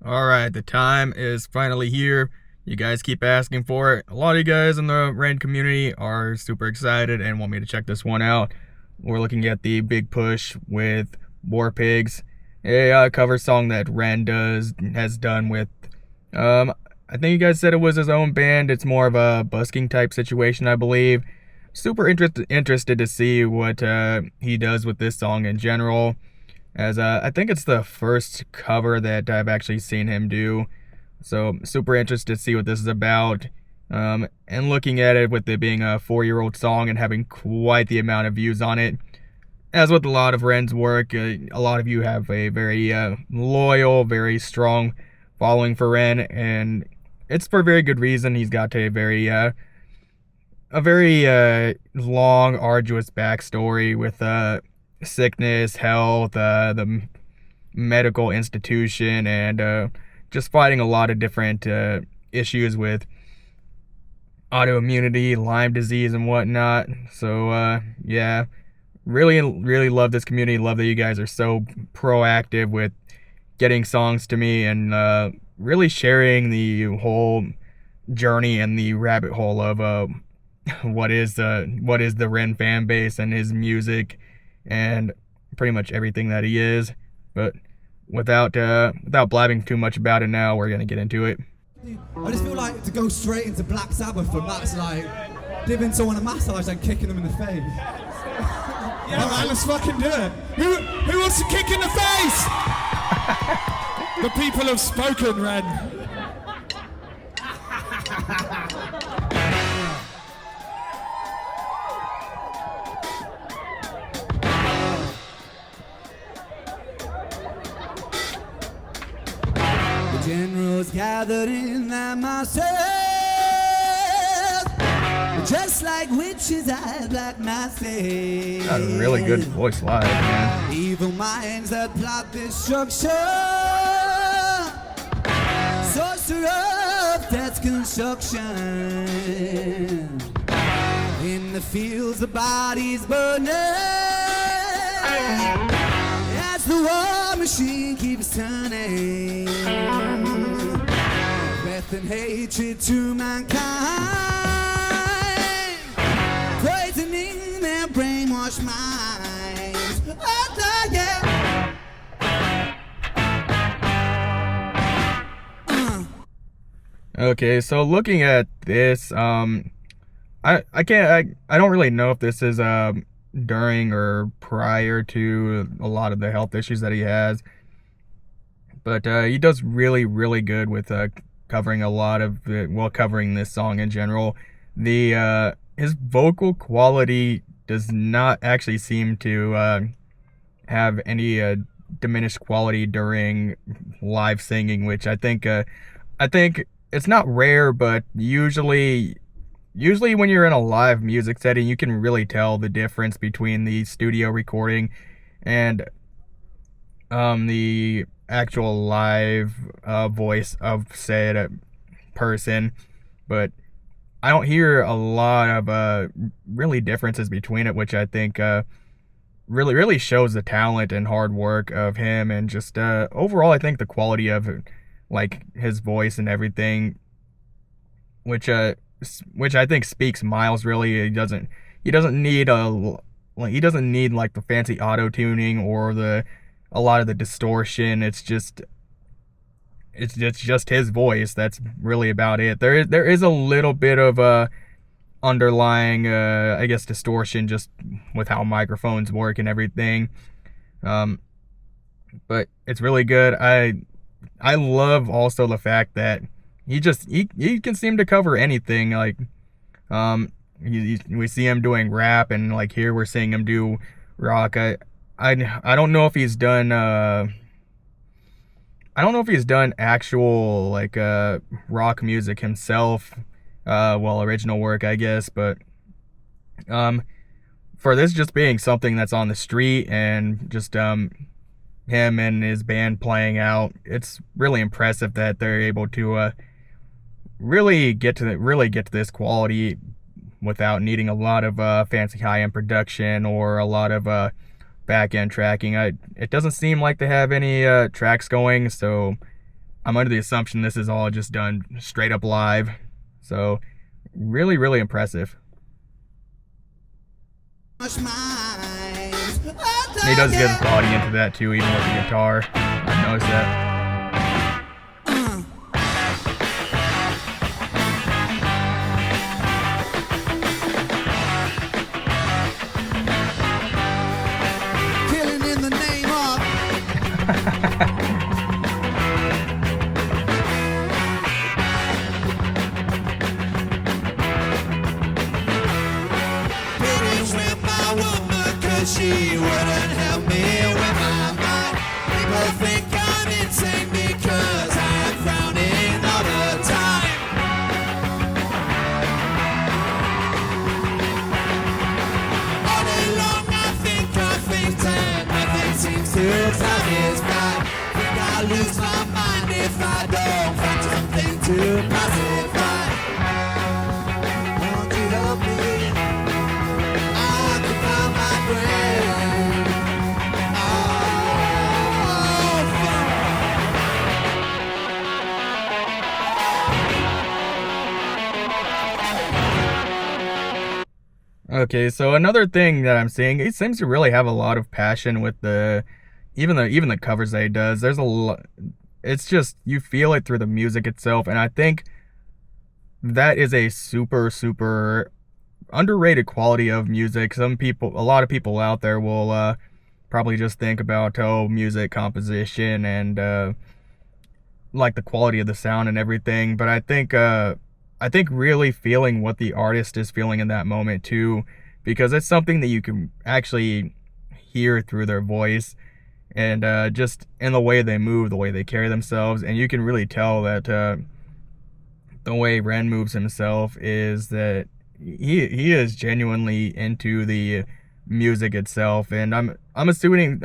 Alright, the time is finally here. You guys keep asking for it. A lot of you guys in the Ren community are super excited and want me to check this one out. We're looking at the Big Push with War Pigs, a cover song that Ren has done with, I think you guys said it was his own band. It's more of a busking type situation, I believe. Super interested to see what he does with this song in general, as I think it's the first cover that I've actually seen him do. So super interested to see what this is about. And looking at it with it being a 4-year-old song and having quite the amount of views on it. As with a lot of Ren's work, a lot of you have a very loyal, very strong following for Ren, and it's for a very good reason. He's got a very long, arduous backstory with sickness, health, the medical institution, and just fighting a lot of different issues with autoimmunity, Lyme disease, and whatnot. So yeah, really love this community. Love that you guys are so proactive with getting songs to me and really sharing the whole journey and the rabbit hole of what is the Ren fan base and his music and pretty much everything that he is. But without blabbing too much about it now, we're gonna get into it. I just feel like to go straight into Black Sabbath, and that's like giving someone a massage and kicking them in the face. Yeah, man, let's fucking do it. Who wants to kick in the face? The people have spoken, Ren. The generals gathered in that myself, just like witches at black masses. Got a really good voice live, man. Evil minds that plot destruction, sorcerer of death's construction. In the fields the bodies burning, as the war machine keeps turning. Death and hatred to mankind, poisoning their brainwashed minds. Oh, yeah. Okay, so looking at this, I don't really know if this is during or prior to a lot of the health issues that he has, but he does really good with covering a lot of covering this song in general. The his vocal quality does not actually seem to have any diminished quality during live singing, which I think it's not rare, but usually when you're in a live music setting, you can really tell the difference between the studio recording and the actual live voice of said person. But I don't hear a lot of really differences between it, which I think really shows the talent and hard work of him, and just overall I think the quality of like his voice and everything, which I think speaks miles. Really, he doesn't need like the fancy auto tuning or a lot of the distortion. It's just his voice. That's really about it. There is a little bit of underlying I guess distortion just with how microphones work and everything, but it's really good. I love also the fact that he can seem to cover anything. Like we see him doing rap, and like here we're seeing him do rock. I don't know if he's done actual like rock music himself, original work, I guess, but for this just being something that's on the street and just him and his band playing out, it's really impressive that they're able to really get to this quality without needing a lot of fancy high-end production or a lot of back-end tracking. It doesn't seem like they have any tracks going, so I'm under the assumption this is all just done straight up live. So really, really impressive. And he does get his body into that too, even with the guitar. I've noticed that. Killing in the name of. She wouldn't help me with my mind. People think I'm insane because I'm frowning all the time. All day long I think of things and nothing seems to satisfy. Think I'll lose my mind if I don't find something to pacify. Won't you help me? Okay, so another thing that I'm seeing, he seems to really have a lot of passion with even the covers that he does. There's a lot, it's just, you feel it through the music itself, and I think that is a super, super underrated quality of music. A lot of people out there will probably just think about, music composition and like the quality of the sound and everything, but I think really feeling what the artist is feeling in that moment too, because it's something that you can actually hear through their voice and just in the way they move, the way they carry themselves, and you can really tell that the way Ren moves himself is that he is genuinely into the music itself, and I'm assuming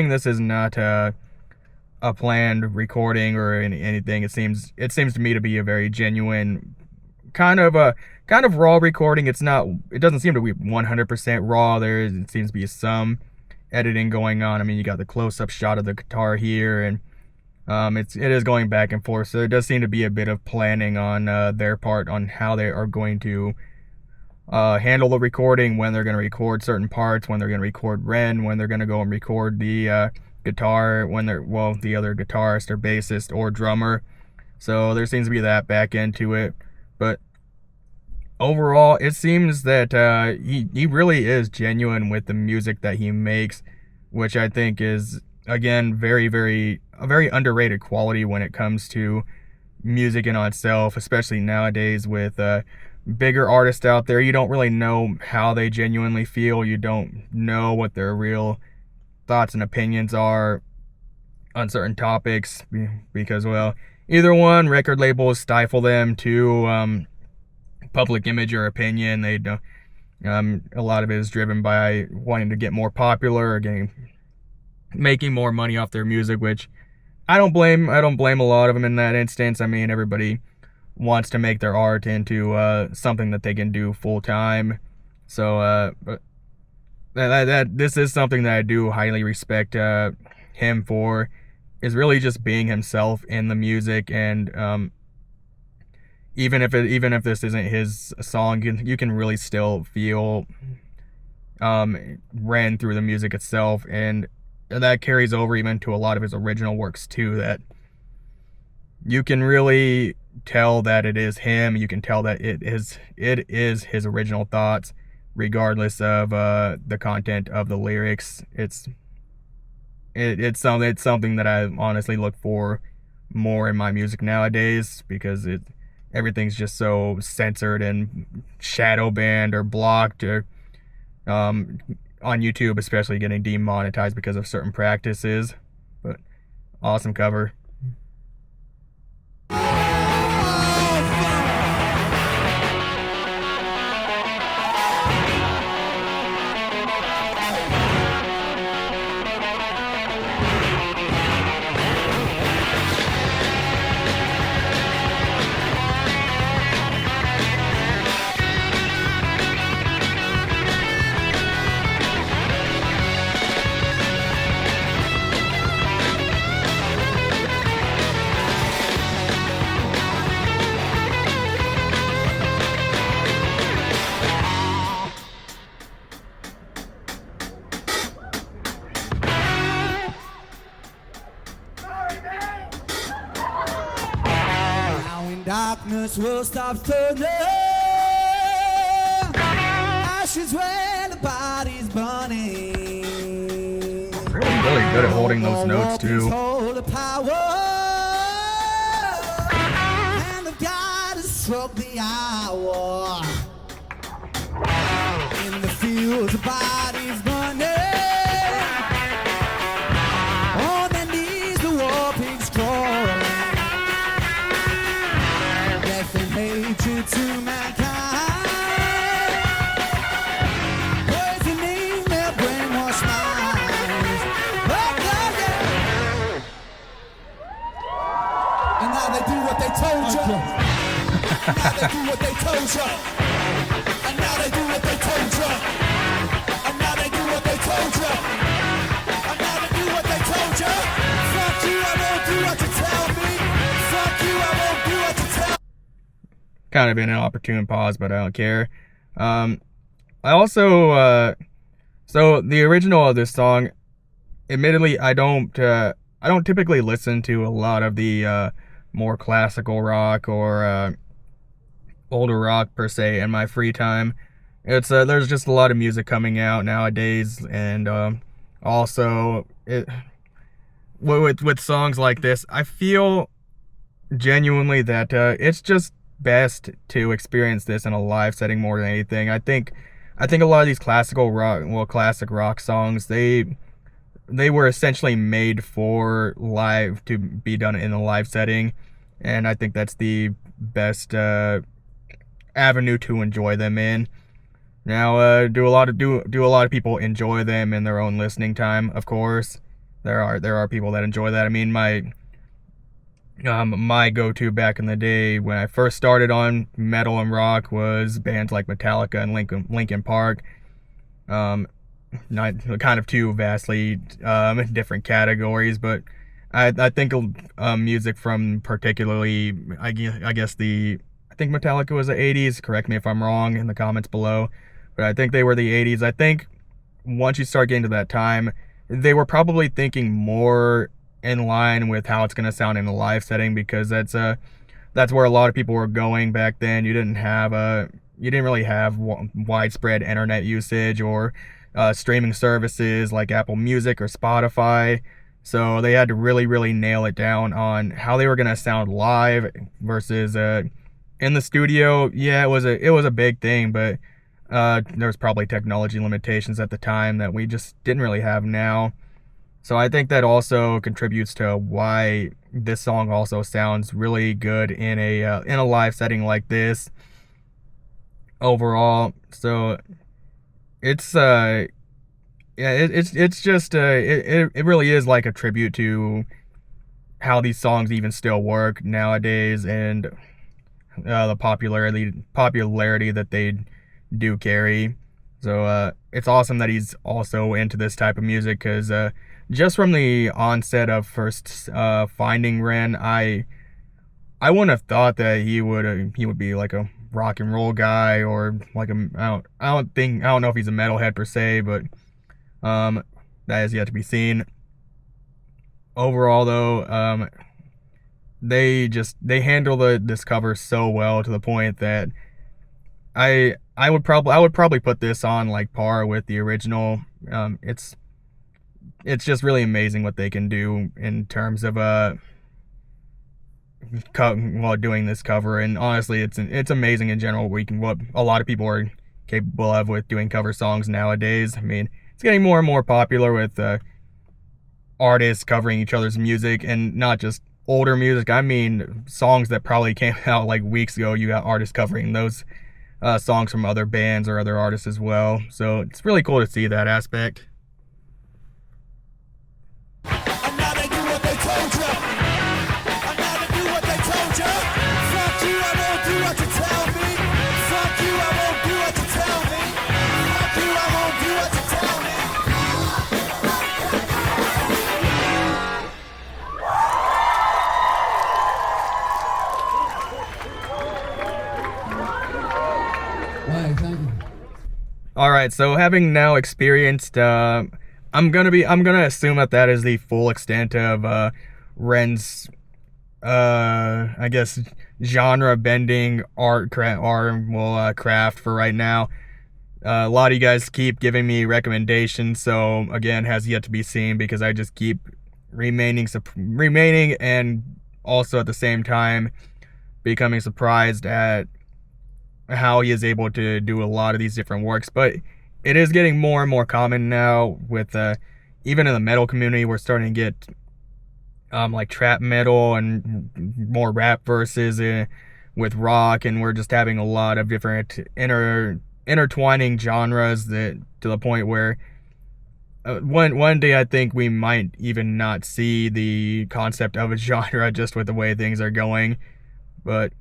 this is not a planned recording or anything. It seems to me to be a very genuine kind of raw recording. It doesn't seem to be 100% raw. It seems to be some editing going on. I mean, you got the close-up shot of the guitar here, and it is going back and forth, so there does seem to be a bit of planning on their part on how they are going to handle the recording, when they're going to record certain parts, when they're going to record Ren, when they're going to go and record the guitar, the other guitarist or bassist or drummer. So there seems to be that back end to it. But overall, it seems that he really is genuine with the music that he makes, which I think is, again, a very underrated quality when it comes to music in on itself, especially nowadays with bigger artists out there. You don't really know how they genuinely feel. You don't know what their real thoughts and opinions are on certain topics because, well, either one, record labels stifle them, to public image or opinion. They don't. A lot of it is driven by wanting to get more popular or making more money off their music, which I don't blame a lot of them in that instance. I mean, everybody wants to make their art into something that they can do full time. So, but this is something that I do highly respect him for, is really just being himself in the music, and even if this isn't his song, you can really still feel Ren through the music itself, and that carries over even to a lot of his original works too, that you can really tell that it is him. You can tell that it is his original thoughts, regardless of the content of the lyrics. It's something that I honestly look for more in my music nowadays, because everything's just so censored and shadow banned or blocked, or on YouTube especially getting demonetized because of certain practices. But awesome cover. darkness will stop turning. Ashes when the body's burning. Really good at holding those notes too. Hold the power. Hand of God has struck the hour. In the fields, the body's burning. On their knees, the war pigs crawling. Death and hatred to mankind. Poisoning their brainwashed minds. Oh, yeah. And now they do what they told you. Now they do what they told you. And now they do what they told you. And now they do what they told you. And now they do what they told you. Fuck you, I won't do what you tell me. Fuck you, I won't do what you tell me. Kind of been an opportune pause, but I don't care. I also, so the original of this song, admittedly, I don't typically listen to a lot of the more classical rock or older rock per se in my free time. It's there's just a lot of music coming out nowadays, and also with songs like this, I feel genuinely that it's just best to experience this in a live setting more than anything. I think a lot of these classic rock songs, they were essentially made for live, to be done in a live setting, and I think that's the best avenue to enjoy them in. Now, do a lot of people enjoy them in their own listening time? Of course, there are people that enjoy that. I mean, my go-to back in the day when I first started on metal and rock was bands like Metallica and Linkin Park. Not kind of two vastly different categories, but I think music from particularly, I think Metallica was the 80s. Correct me if I'm wrong in the comments below, but I think they were the 80s. I think once you start getting to that time, they were probably thinking more in line with how it's going to sound in a live setting, because that's where a lot of people were going back then. You didn't really have widespread internet usage or streaming services like Apple Music or Spotify, so they had to really, really nail it down on how they were going to sound live versus in the studio. Yeah, it was a big thing, but there was probably technology limitations at the time that we just didn't really have now. So I think that also contributes to why this song also sounds really good in a live setting like this overall. So it's it's just it really is like a tribute to how these songs even still work nowadays, and the popularity that they do carry. So it's awesome that he's also into this type of music, because just from the onset of first finding Ren, I wouldn't have thought that he would be like a rock and roll guy, or like I don't know if he's a metalhead per se, but that is yet to be seen. Overall though, they handle this cover so well, to the point that I would probably put this on like par with the original. It's just really amazing what they can do in terms of doing this cover, and honestly, it's amazing in general what a lot of people are capable of with doing cover songs nowadays. I mean, it's getting more and more popular with artists covering each other's music, and not just older music. I mean, songs that probably came out like weeks ago. You got artists covering those songs from other bands or other artists as well. So it's really cool to see that aspect. And now they do what they told you. And now they do what they told you. Fuck you, I won't do what you tell me. Fuck you, I won't do what you tell me. Fuck you, I won't do what you tell me. Right, thank you. All right, so having now experienced, I'm gonna assume that is the full extent of Ren's I guess genre bending craft for right now. A lot of you guys keep giving me recommendations, so again, has yet to be seen because I just keep remaining and also at the same time becoming surprised at how he is able to do a lot of these different works. But it is getting more and more common now with even in the metal community, we're starting to get like trap metal and more rap verses with rock, and we're just having a lot of different intertwining genres that to the point where one day I think we might even not see the concept of a genre just with the way things are going. But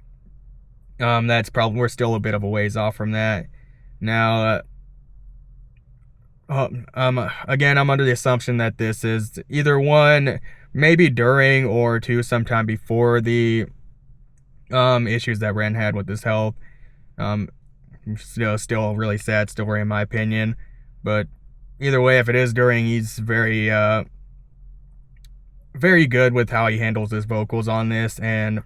that's probably, we're still a bit of a ways off from that. Now again, I'm under the assumption that this is either one, maybe during, or two, sometime before the issues that Ren had with his health. Still really sad story in my opinion, but either way, if it is during, he's very very good with how he handles his vocals on this, and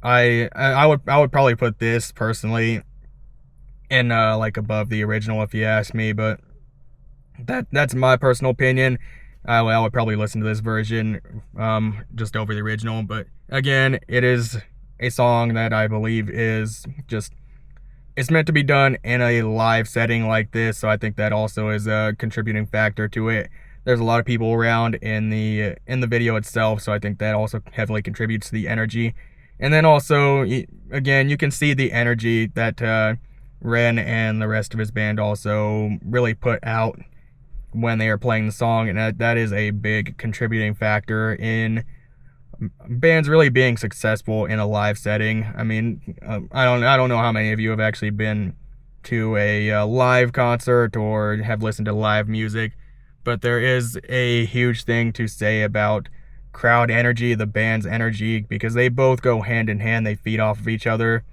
I would probably put this personally in like above the original if you ask me, but that's my personal opinion. I would probably listen to this version just over the original, but again, it is a song that I believe is just, it's meant to be done in a live setting like this, so I think that also is a contributing factor to it. There's a lot of people around in the video itself, so I think that also heavily contributes to the energy. And then also, again, you can see the energy that Ren and the rest of his band also really put out when they are playing the song, and that is a big contributing factor in bands really being successful in a live setting. I mean, I don't know how many of you have actually been to a live concert or have listened to live music, but there is a huge thing to say about crowd energy, the band's energy, because they both go hand in hand. They feed off of each other.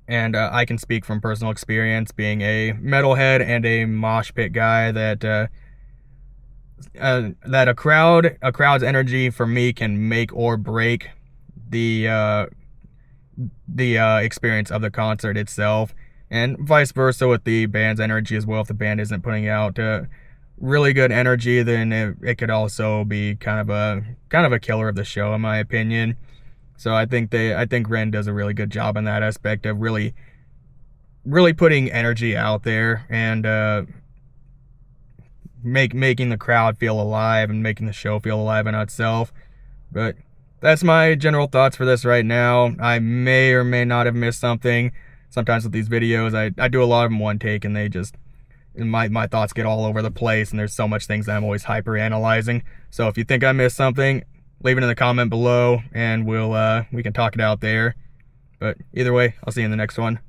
And I can speak from personal experience, being a metalhead and a mosh pit guy, that a crowd's energy for me can make or break the experience of the concert itself, and vice versa with the band's energy as well. If the band isn't putting out really good energy, then it could also be kind of a killer of the show, in my opinion. So I think Ren does a really good job in that aspect of really putting energy out there and making the crowd feel alive and making the show feel alive in itself. But that's my general thoughts for this right now. I may or may not have missed something. Sometimes with these videos, I do a lot of them one take, and they just, my thoughts get all over the place, and there's so much things that I'm always hyper analyzing. So if you think I missed something, leave it in the comment below, and we can talk it out there. But either way, I'll see you in the next one.